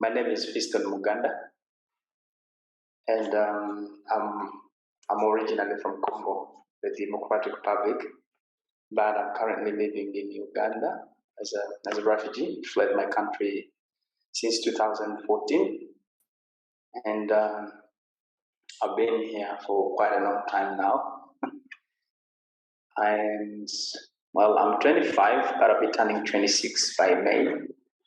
My name is Fiston Muganda, and I'm originally from Congo, the Democratic Republic, but I'm currently living in Uganda as a refugee. Fled my country since 2014, and I've been here for quite a long time now. And well, I'm 25, but I'll be turning 26 by May.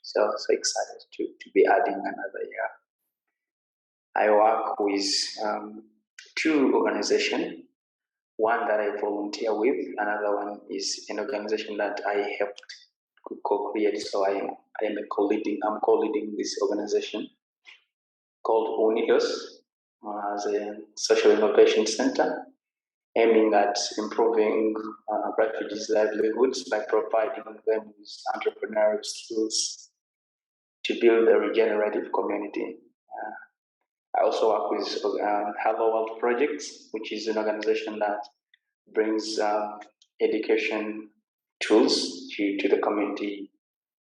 So excited to be adding another year. I work with two organizations. One that I volunteer with, another one is an organization that I helped co-create. So I'm co-leading this organization called UNIDOS as a social innovation center, aiming at improving refugees' livelihoods by providing them with entrepreneurial skills to build a regenerative community. I also work with Hello World Projects, which is an organization that brings education tools to the community,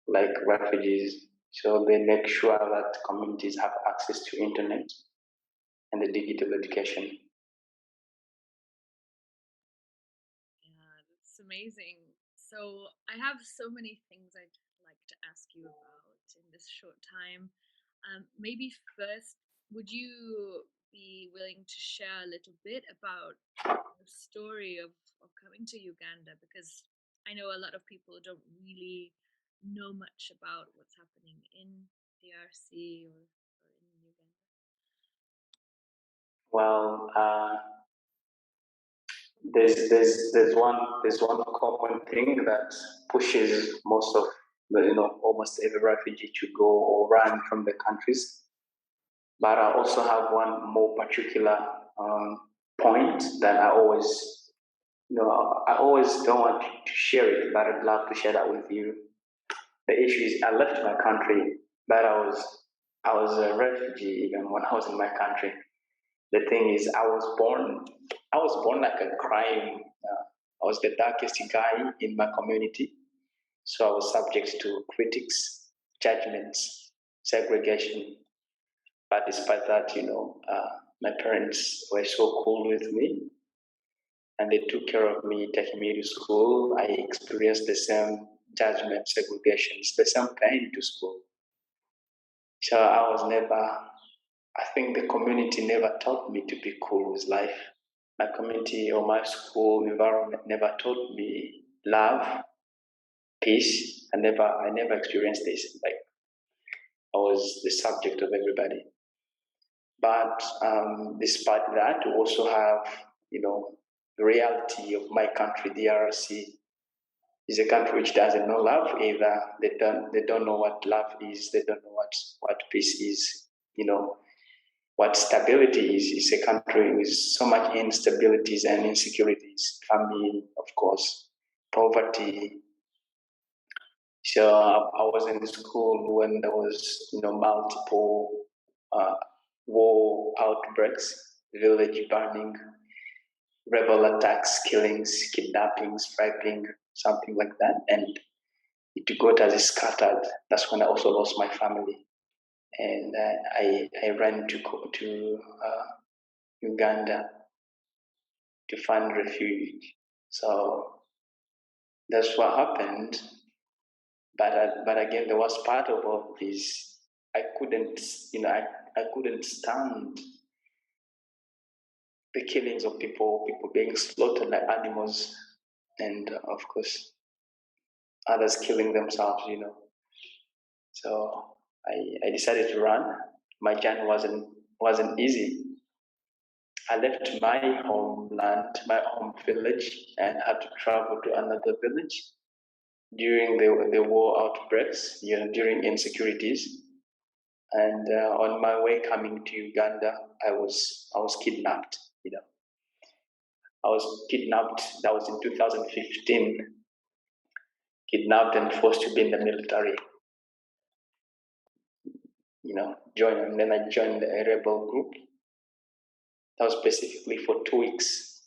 like refugees. So they make sure that communities have access to internet and the digital education. Yeah, that's amazing. So I have so many things I'd like to ask you about in this short time. Maybe first, would you be willing to share a little bit about the story of coming to Uganda? Because I know a lot of people don't really know much about what's happening in DRC or in Uganda. Well, there's one common thing that pushes most of almost every refugee to go or run from the countries. But I also have one more particular point that I always don't want to share it, but I'd love to share that with you. The issue is I left my country, but I was a refugee even when I was in my country. The thing is, I was born like a crime. I was the darkest guy in my community, so I was subject to critics, judgments, segregation. But despite that, my parents were so cool with me, and they took care of me, taking me to school. I experienced the same judgment, segregations, the same pain to school. So I think the community never taught me to be cool with life. My community or my school environment never taught me love, peace. I never experienced this. Like I was the subject of everybody. But despite that, we also have, the reality of my country, DRC, is a country which doesn't know love either. They don't know what love is. They don't know what peace is. What stability is. It's a country with so much instabilities and insecurities, famine, of course, poverty. So I was in the school when there was, multiple war outbreaks, village burning, rebel attacks, killings, kidnappings, raping, something like that, and it got as scattered. That's when I also lost my family, and I ran to Uganda to find refuge. So that's what happened. But again, there was part of all this. I couldn't, I couldn't stand the killings of people being slaughtered like animals, and of course, others killing themselves. So I decided to run. My journey wasn't easy. I left my homeland, my home village, and had to travel to another village during the war outbreaks, during insecurities. And on my way coming to Uganda, I was kidnapped. I was kidnapped. That was in 2015. Kidnapped and forced to be in the military. And then I joined a rebel group. That was specifically for 2 weeks.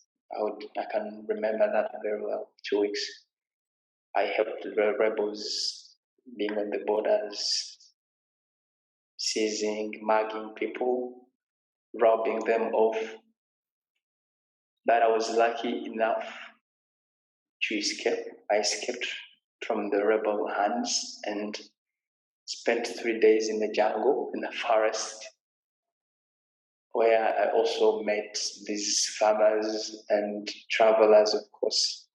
I can remember that very well. 2 weeks. I helped the rebels being on the borders, seizing, mugging people, robbing them off. But I was lucky enough to escape. I escaped from the rebel hands and spent 3 days in the jungle, in the forest, where I also met these farmers and travelers, of course,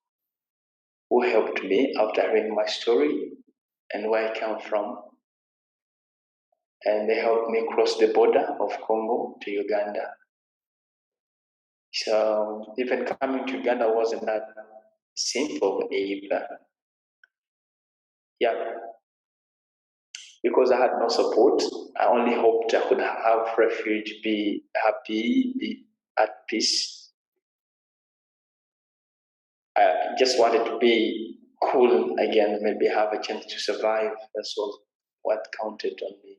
who helped me after hearing my story and where I come from. And they helped me cross the border of Congo to Uganda. So even coming to Uganda wasn't that simple either. Yeah, because I had no support. I only hoped I could have refuge, be happy, be at peace. I just wanted to be cool again, maybe have a chance to survive. That's all what counted on me.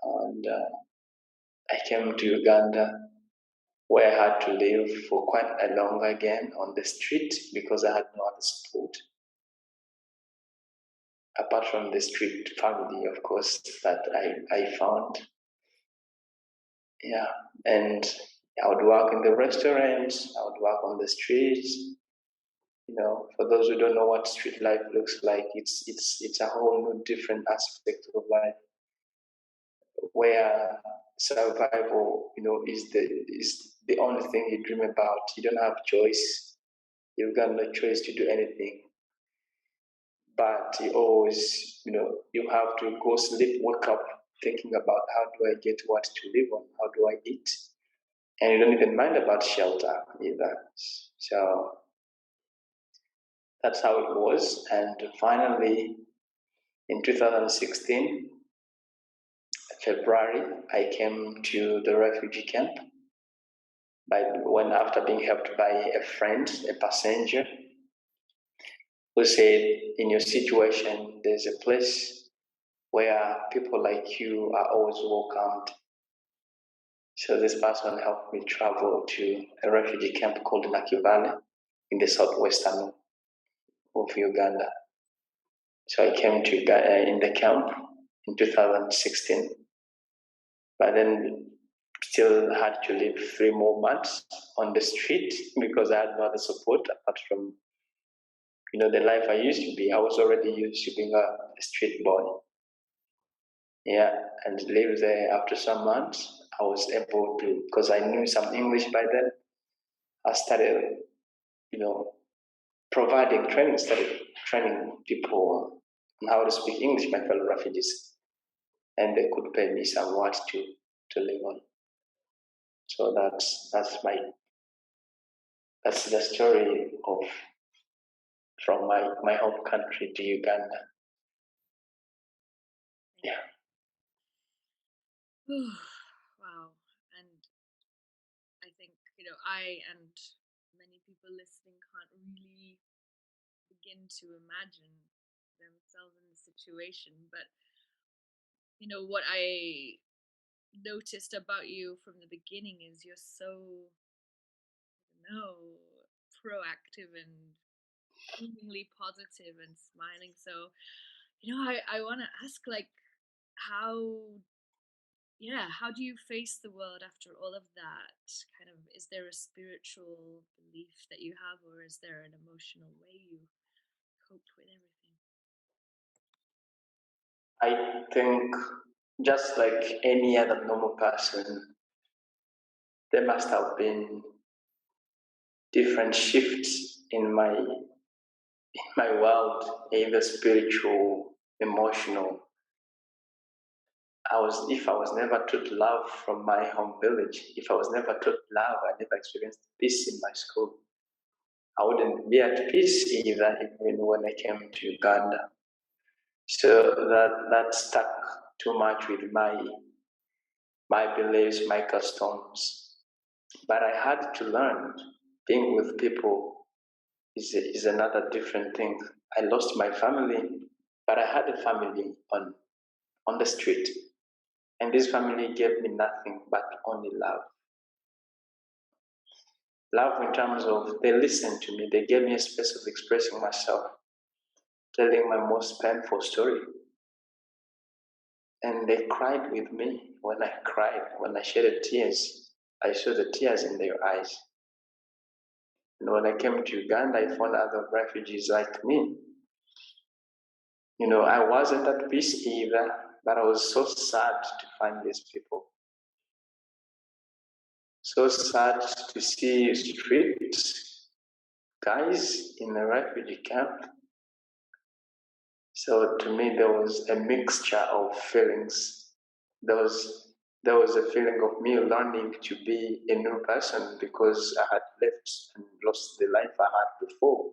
And I came to Uganda, where I had to live for quite a long again on the street because I had no other support. Apart from the street family, of course, that I found. Yeah, and I would work in the restaurants, I would work on the streets. You know, for those who don't know what street life looks like, it's a whole new different aspect of life where survival, you know, is the only thing you dream about. You don't have choice. You've got no choice to do anything. But you always, you know, you have to go sleep, wake up thinking about how do I get what to live on, how do I eat, and you don't even mind about shelter either. So that's how it was. And finally, in 2016, February, I came to the refugee camp. After being helped by a friend, a passenger, who said, in your situation, there's a place where people like you are always welcomed. So this person helped me travel to a refugee camp called Nakivale in the southwestern of Uganda. So I came to in the camp in 2016, but then still had to live 3 more months on the street because I had no other support apart from, you know, the life I used to be. I was already used to being a street boy. Yeah, and live there. After some months, I was able to, because I knew some English by then, I started, you know, started training people on how to speak English, my fellow refugees, and they could pay me some words to live on. So that's the story of from my home country to Uganda. Yeah. Wow. And I think, you know, I and many people listening can't really begin to imagine themselves in the situation. But, you know, what I noticed about you from the beginning is you're so, proactive and seemingly positive and smiling. So, you know, I want to ask, like, how how do you face the world after all of that? Kind of, is there a spiritual belief that you have, or is there an emotional way you cope with everything? I think just like any other normal person, there must have been different shifts in my world, either spiritual, emotional. If I was never taught love from my home village, if I was never taught love, I never experienced peace in my school, I wouldn't be at peace either, even when I came to Uganda. So that stuck too much with my beliefs, my customs. But I had to learn being with people is another different thing. I lost my family, but I had a family on the street. And this family gave me nothing but only love. Love in terms of they listened to me, they gave me a space of expressing myself, telling my most painful story. And they cried with me. When I cried, when I shedded tears, I saw the tears in their eyes. And when I came to Uganda, I found other refugees like me. I wasn't at peace either, but I was so sad to find these people. So sad to see street guys in a refugee camp. So to me, there was a mixture of feelings. There was a feeling of me learning to be a new person because I had left and lost the life I had before.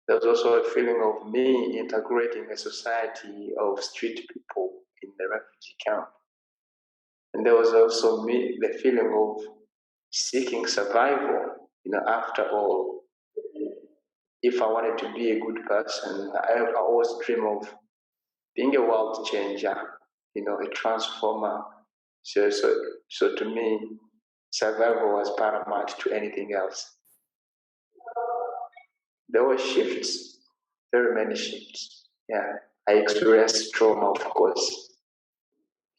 There was also a feeling of me integrating a society of street people in the refugee camp. And there was also me, the feeling of seeking survival. After all, if I wanted to be a good person, I always dream of being a world changer, a transformer. So to me, survival was paramount to anything else. There were shifts, very many shifts. Yeah, I experienced trauma, of course.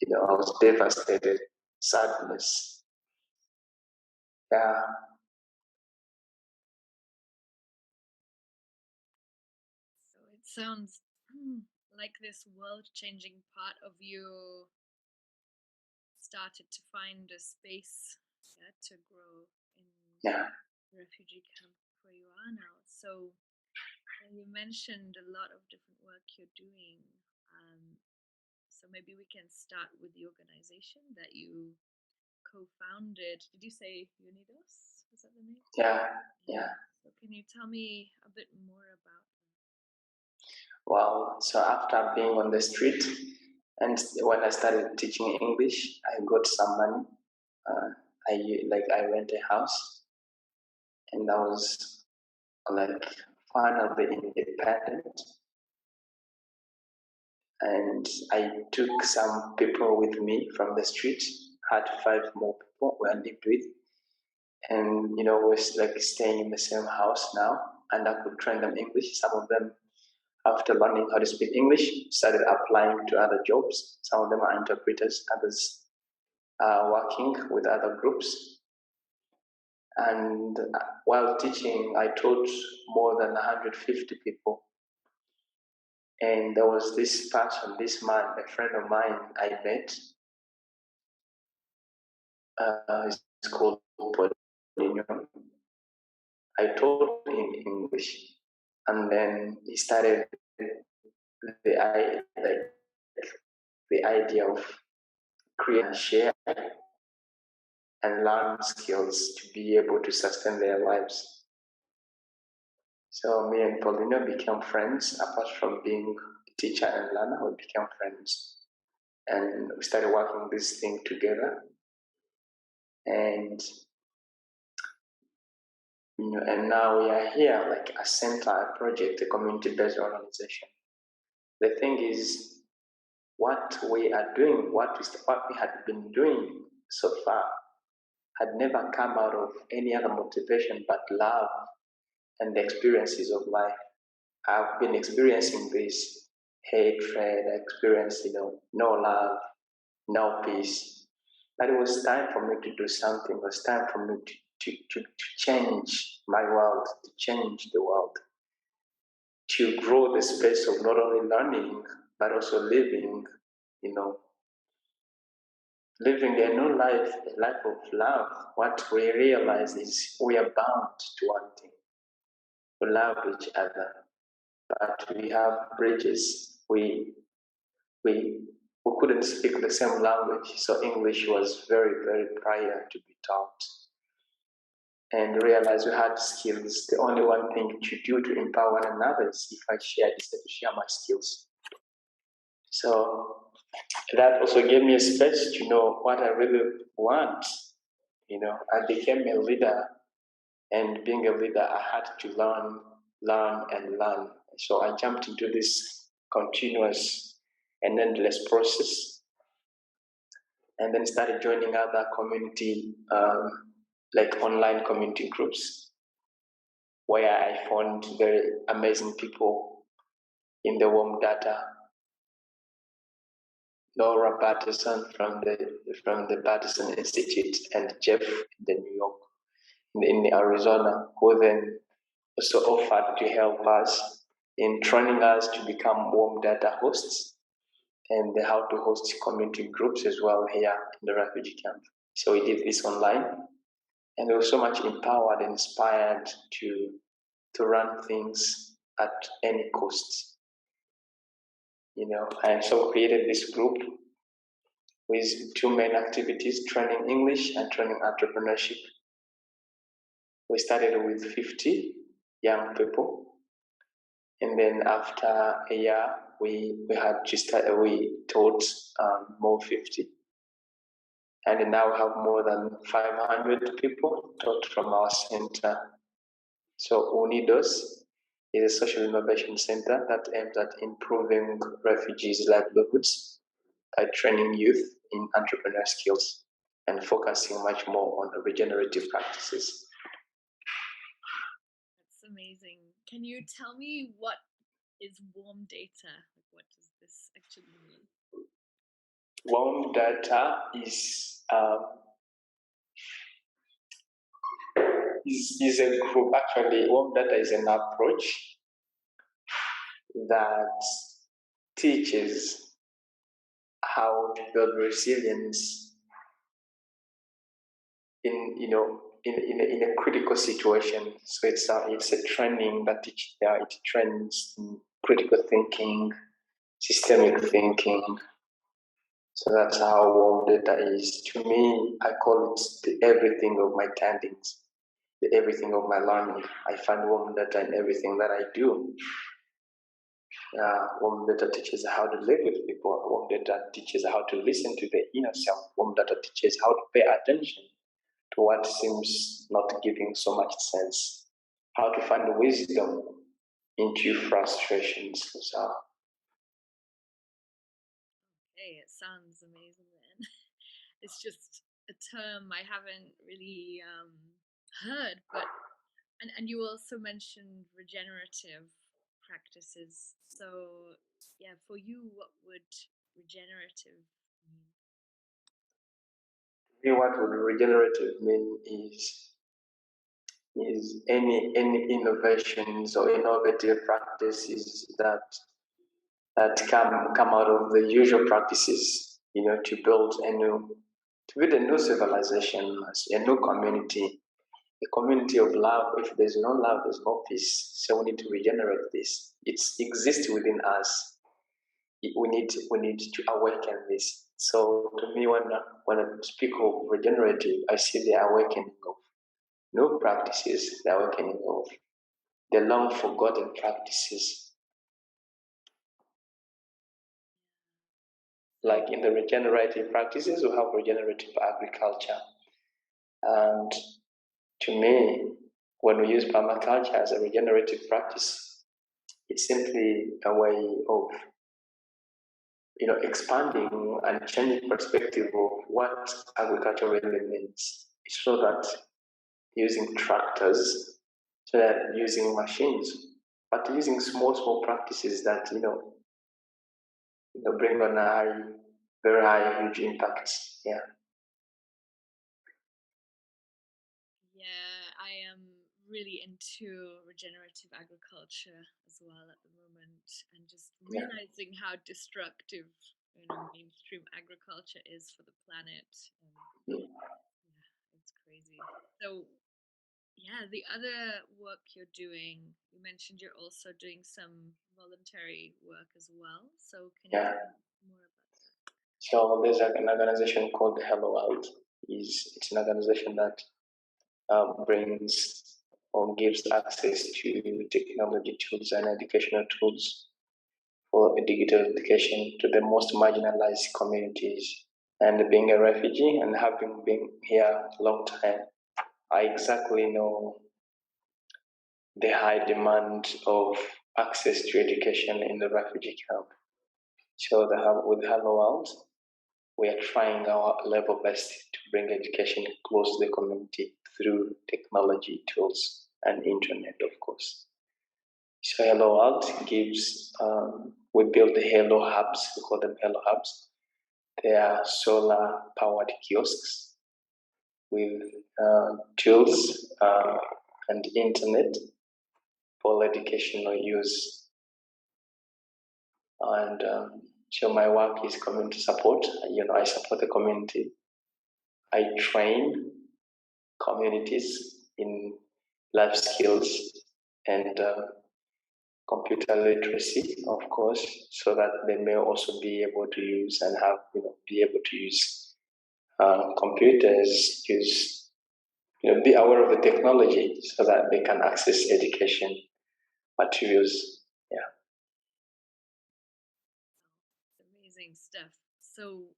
I was devastated, sadness. Yeah. So it sounds like this world-changing part of you started to find a space to grow in the refugee camp where you are now. So you mentioned a lot of different work you're doing. So maybe we can start with the organization that you co-founded. Did you say UNIDOS? Is that the name? Yeah. So can you tell me a bit more about that? Well, so after being on the street, and when I started teaching English, I got some money. I rent a house, and I was like finally independent. And I took some people with me from the street. Had 5 more people who I lived with, and was like staying in the same house now. And I could train them English. Some of them, after learning how to speak English, started applying to other jobs. Some of them are interpreters. Others are working with other groups. And while teaching, I taught more than 150 people. And there was this person, this man, a friend of mine I met. It's called Anew. I taught him English, and then he started the idea of create and share and learn skills to be able to sustain their lives. So me and Paulino became friends. Apart from being a teacher and learner, we became friends. And we started working this thing together. And and now we are here like a center, a project, a community-based organization. The thing is, what we are doing, what we had been doing so far, had never come out of any other motivation but love and the experiences of life. I've been experiencing this hatred, experience, no love, no peace. But it was time for me to do something. It was time for me to change my world, to change the world, to grow the space of not only learning, but also living, living a new life, a life of love. What we realize is we are bound to one thing, to love each other. But we have bridges. We couldn't speak the same language, so English was very, very prior to be taught. And realized we had skills. The only one thing to do to empower one another is if I decided to share my skills. So that also gave me a space to know what I really want. I became a leader, and being a leader, I had to learn. So I jumped into this continuous and endless process, and then started joining other community, like online community groups, where I found very amazing people in the warm data Laura Patterson from the Patterson Institute, and Jeff in New York, in Arizona, who then also offered to help us in training us to become warm data hosts and how to host community groups as well here in the refugee camp. So we did this online, and we were so much empowered and inspired to run things at any cost. And so created this group with two main activities: training English and training entrepreneurship. We started with 50 young people, and then after a year, we taught more 50, and now we have more than 500 people taught from our center. So UNIDOS is a social innovation center that aims at improving refugees' livelihoods by training youth in entrepreneurial skills and focusing much more on regenerative practices. That's amazing. Can you tell me what is warm data? Like, what does this actually mean? Warm data is a group. Actually, warm data is an approach that teaches how to build resilience in a critical situation. So it's a training that it trains in critical thinking, systemic thinking. So that's how warm data is. To me, I call it the everything of my tandings, the everything of my learning. I find warm data in everything that I do. Warm data teaches how to live with people. Warm data teaches how to listen to the inner self. Warm data teaches how to pay attention to what seems not giving so much sense. How to find wisdom into frustrations. So, hey, it sounds amazing, man. It's just a term I haven't really heard, but and you also mentioned regenerative practices. So yeah, for you, what would regenerative mean? what would regenerative mean is any innovations or innovative practices that come out of the usual practices, to build a new civilization, a new community, a community of love. If there's no love, there's no peace. So we need to regenerate this. It exists within us. We need to awaken this. So to me, when I speak of regenerative, I see the awakening of new practices, the awakening of the long forgotten practices. Like in the regenerative practices, we have regenerative agriculture. And to me, when we use permaculture as a regenerative practice, it's simply a way of expanding and changing perspective of what agriculture really means. It's not that using tractors, so that using machines, but using small practices that bring on very high, huge impacts. Yeah. Yeah, I am really into regenerative agriculture as well at the moment, and just realizing how destructive mainstream agriculture is for the planet. Yeah, it's crazy. So yeah, the other work you're doing, you mentioned you're also doing some voluntary work as well. So can you tell me more about that? So there's an organization called Hello World. It's an organization that brings or gives access to technology tools and educational tools for digital education to the most marginalized communities. And being a refugee and having been here a long time, I exactly know the high demand of access to education in the refugee camp. So with Hello World, we are trying our level best to bring education close to the community through technology tools and internet, of course. So Hello World gives, we build the Hello Hubs, we call them Hello Hubs, There are solar-powered kiosks with tools and internet for educational use. And so my work is community support. I support the community. I train communities in life skills and computer literacy, of course, so that they may also be able to use and be able to use computers, be aware of the technology so that they can access education materials. Yeah. Amazing stuff. So,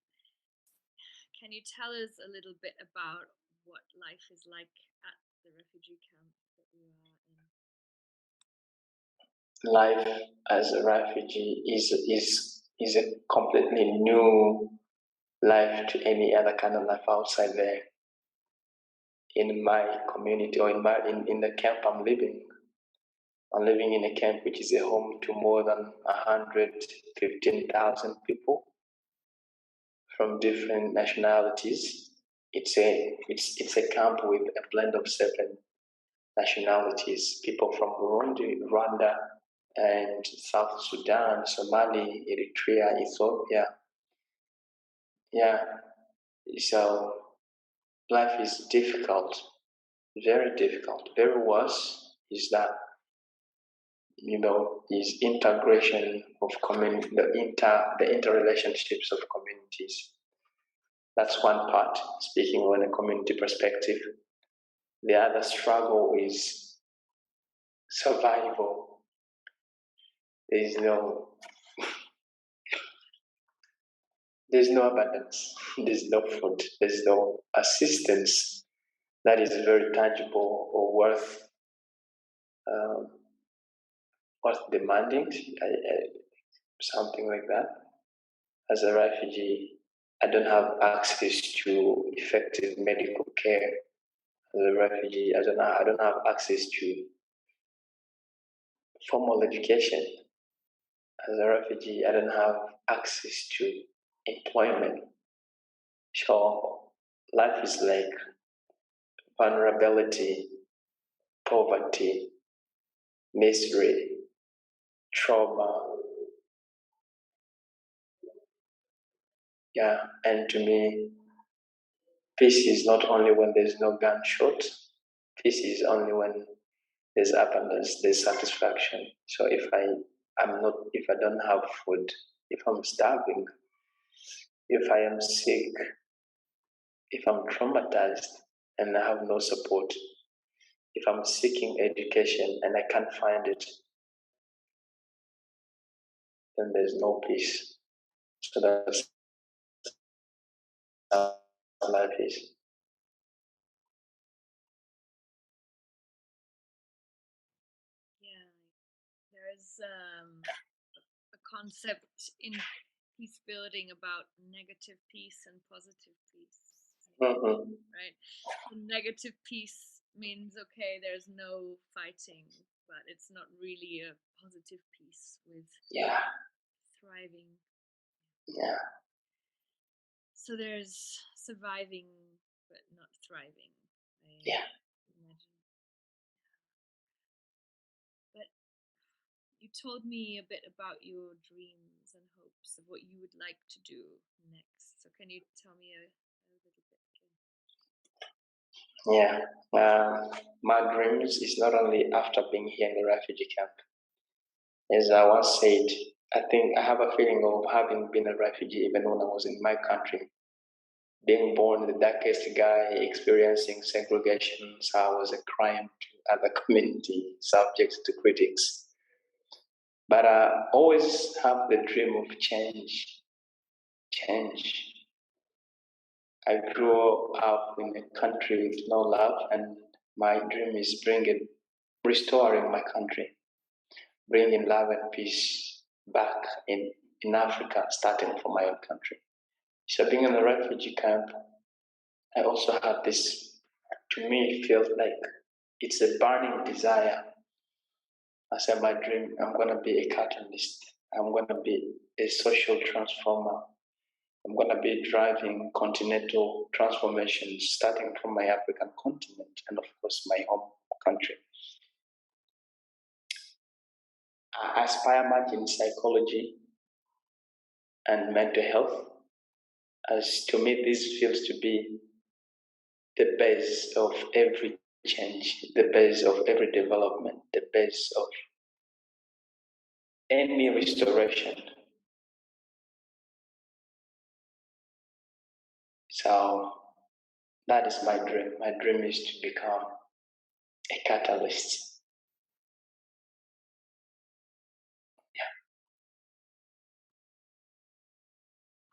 can you tell us a little bit about what life is like at the refugee camp that you are in? Life as a refugee is a completely new life to any other kind of life outside there. In my community or in the camp I'm living in a camp which is a home to more than 115,000 people from different nationalities. It's a camp with a blend of 7 nationalities: people from Burundi, Rwanda, and South Sudan, Somali, Eritrea, Ethiopia. Yeah, so life is difficult, very difficult. Very worse is that is integration of community, the interrelationships of communities. That's one part, speaking on a community perspective. The other struggle is survival. There's no abundance. There's no food. There's no assistance that is very tangible or worth demanding, something like that. As a refugee, I don't have access to effective medical care. As a refugee, I don't have access to formal education. As a refugee, I don't have access to employment. So life is like vulnerability, poverty, misery, trauma. Yeah, and to me, peace is not only when there's no gunshot. Peace is only when there's abundance, there's satisfaction. So if I don't have food, if I'm starving, if I am sick, if I'm traumatized and I have no support, if I'm seeking education and I can't find it, then there's no peace. So that's how life is. Yeah, there's a concept in peace building about negative peace and positive peace. Mm-hmm. Right? Negative peace means okay, there's no fighting, but it's not really a positive peace with thriving. Yeah. So there's surviving but not thriving. Yeah. Imagine. But you told me a bit about your dreams and hopes of what you would like to do next. So can you tell me a little bit again? Yeah. My dreams is not only after being here in the refugee camp. As I once said, I think I have a feeling of having been a refugee even when I was in my country. Being born the darkest guy, experiencing segregation, so I was a crime to other community, subject to critics. But I always have the dream of change. Change. I grew up in a country with no love, and my dream is restoring my country, bringing love and peace back in Africa, starting from my own country. So being in a refugee camp, I also have this, to me, it feels like it's a burning desire. I said, my dream, I'm going to be a catalyst. I'm going to be a social transformer. I'm going to be driving continental transformations starting from my African continent and, of course, my home country. I aspire much in psychology and mental health, as to me, this feels to be the base of every change, the base of every development, the base of any restoration. So that is my dream. My dream is to become a catalyst.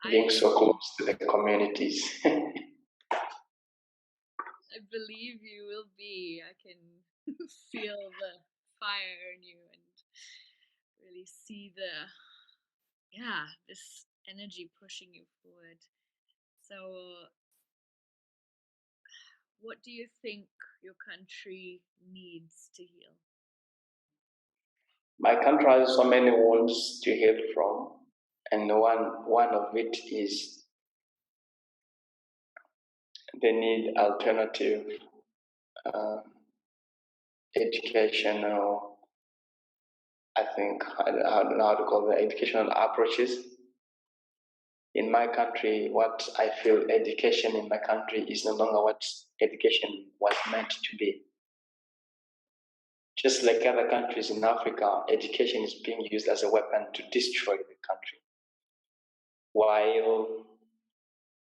Being so close to the communities. I believe you will be. I can feel the fire in you and really see this energy pushing you forward. So, what do you think your country needs to heal? My country has so many wounds to heal from, and one of it is they need alternative educational, I think, I don't know how to call it, educational approaches. In my country, what I feel education in my country is no longer what education was meant to be. Just like other countries in Africa, education is being used as a weapon to destroy the country, while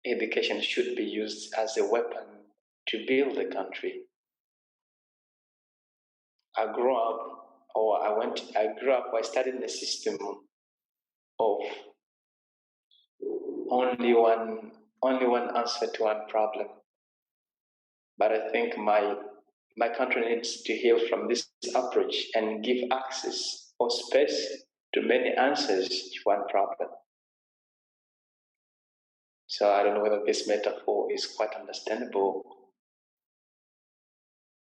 education should be used as a weapon to build the country. I grew up, I studied in a system of only one answer to one problem. But I think my country needs to heal from this approach and give access or space to many answers to one problem. So I don't know whether this metaphor is quite understandable,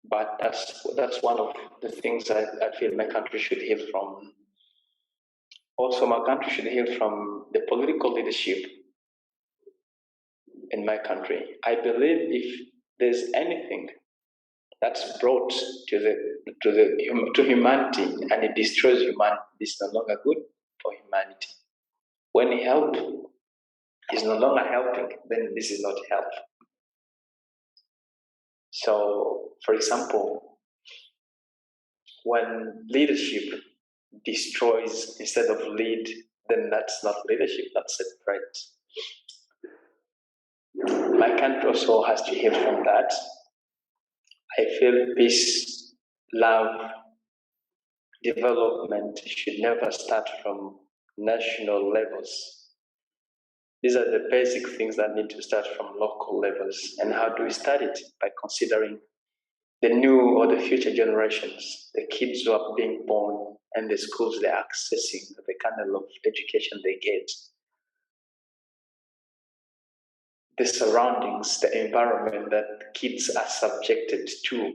but that's one of the things I feel my country should heal from. Also, my country should heal from the political leadership in my country. I believe if there's anything that's brought to humanity and it destroys humanity, it's no longer good for humanity. When help is no longer helping, then this is not help. So, for example, when leadership destroys instead of lead, then that's not leadership, that's a threat. My country also has to heal from that. I feel peace, love, development should never start from national levels. These are the basic things that need to start from local levels. And how do we start it? By considering the new or the future generations, the kids who are being born and the schools they're accessing, the kind of education they get, the surroundings, the environment that kids are subjected to.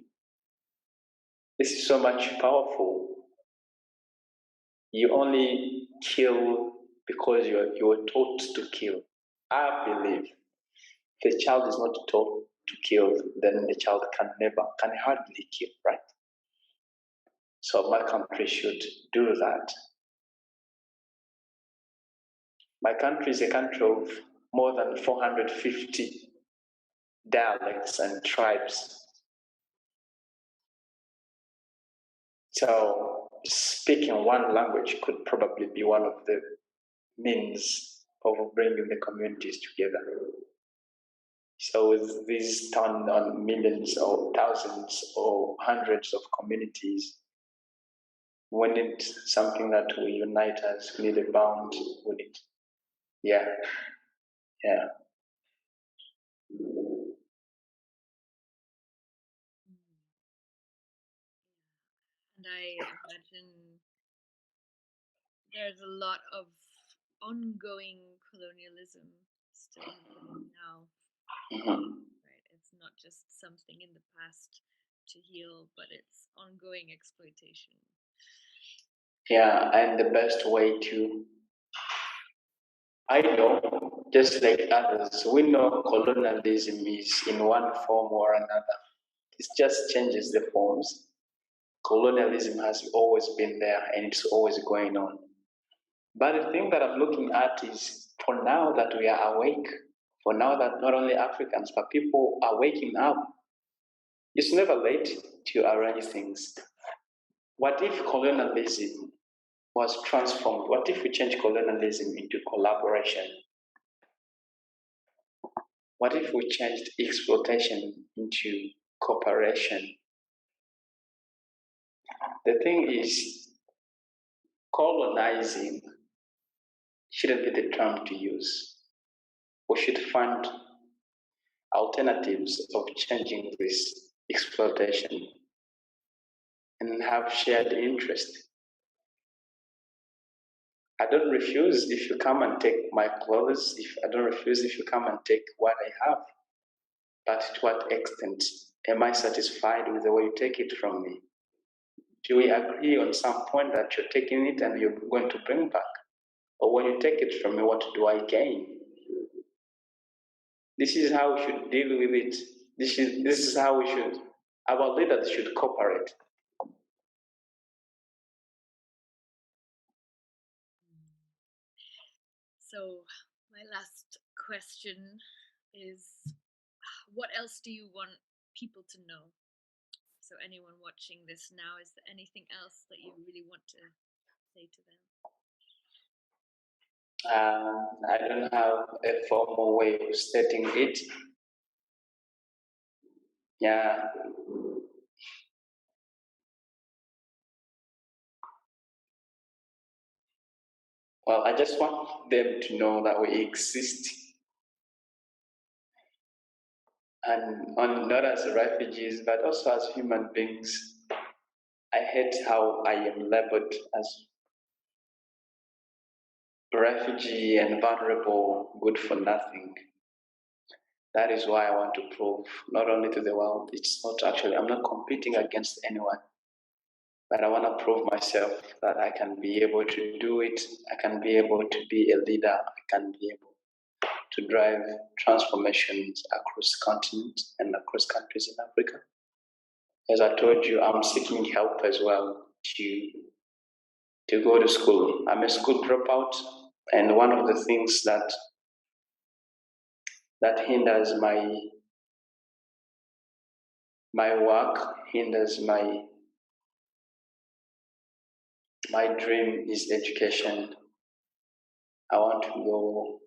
This is so much powerful. You only kill because you were taught to kill. I believe if a child is not taught to kill, then the child can hardly kill, right? So my country should do that. My country is a country of more than 450 dialects and tribes. So speaking one language could probably be one of the means of bringing the communities together. So with these ton on millions or thousands or hundreds of communities, we need something that will unite us. We need a bond. We need, yeah. And I imagine there's a lot of ongoing colonialism still happening now. Right? It's not just something in the past to heal, but it's ongoing exploitation. Yeah, and the best way to I know, just like others, we know colonialism is in one form or another. It just changes the forms. Colonialism has always been there and it's always going on. But the thing that I'm looking at is for now that we are awake, for now that not only Africans, but people are waking up, it's never late to arrange things. What if colonialism was transformed? What if we change colonialism into collaboration? What if we changed exploitation into cooperation? The thing is, colonizing shouldn't be the term to use. We should find alternatives of changing this exploitation and have shared interest. I don't refuse if you come and take my clothes, I don't refuse if you come and take what I have. But to what extent am I satisfied with the way you take it from me? Do we agree on some point that you're taking it and you're going to bring back? Or when you take it from me, what do I gain? This is how we should deal with it. This is how we should, our leaders should cooperate. So my last question is, what else do you want people to know? So anyone watching this now, is there anything else that you really want to say to them? I don't have a formal way of stating it. Yeah. Well, I just want them to know that we exist. And not as refugees, but also as human beings. I hate how I am labeled as refugee and vulnerable, good for nothing. That is why I want to prove not only to the world, it's not actually, I'm not competing against anyone, but I want to prove myself that I can be able to do it. I can be able to be a leader. I can be able to drive transformations across continents and across countries in Africa. As I told you, I'm seeking help as well to go to school. I'm a school dropout, and one of the things that hinders my work, hinders my dream is education. I want to go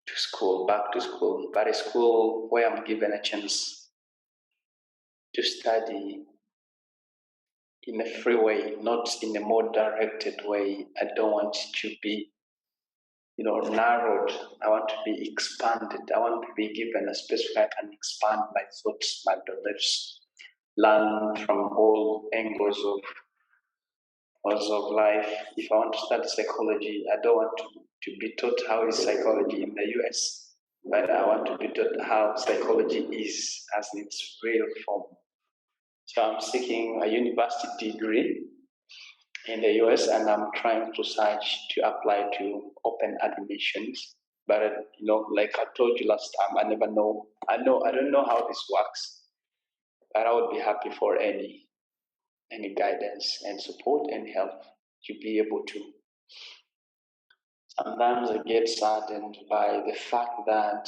to school, back to school, but a school where I'm given a chance to study in a free way, not in a more directed way. I don't want to be, narrowed. I want to be expanded. I want to be given a space where I can expand my thoughts, my beliefs, learn from all angles of life. If I want to study psychology, I don't want to be taught how is psychology in the US, but I want to be taught how psychology is as in its real form. So I'm seeking a university degree in the US, and I'm trying to search to apply to open admissions. But like I told you last time, I don't know how this works. But I would be happy for any guidance and support and help to be able to. Sometimes I get saddened by the fact that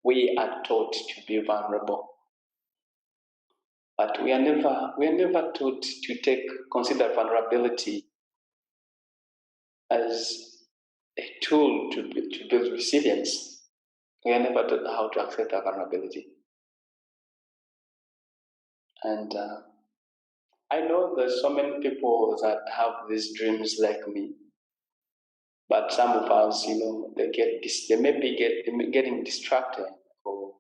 we are taught to be vulnerable, but we are never taught to consider vulnerability as a tool to build resilience. We are never taught how to accept our vulnerability. And I know there's so many people that have these dreams like me, but some of us, they may be getting distracted or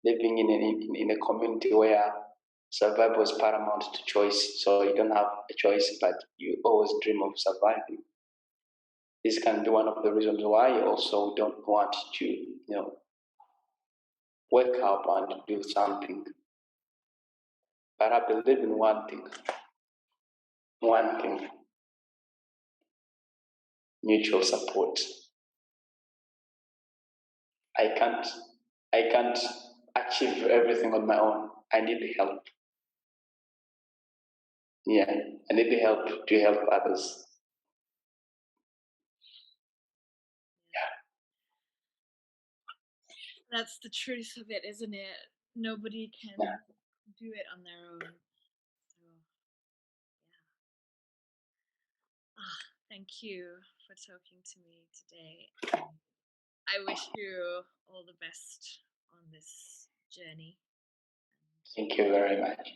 living in a community where survival is paramount to choice. So you don't have a choice, but you always dream of surviving. This can be one of the reasons why you also don't want to, wake up and do something. But I believe in one thing. mutual support. I can't achieve everything on my own. I need help. Yeah, I need the help to help others. That's the truth of it, isn't it? Nobody can do it on their own. So, thank you for talking to me today. I wish you all the best on this journey. Thank you very much.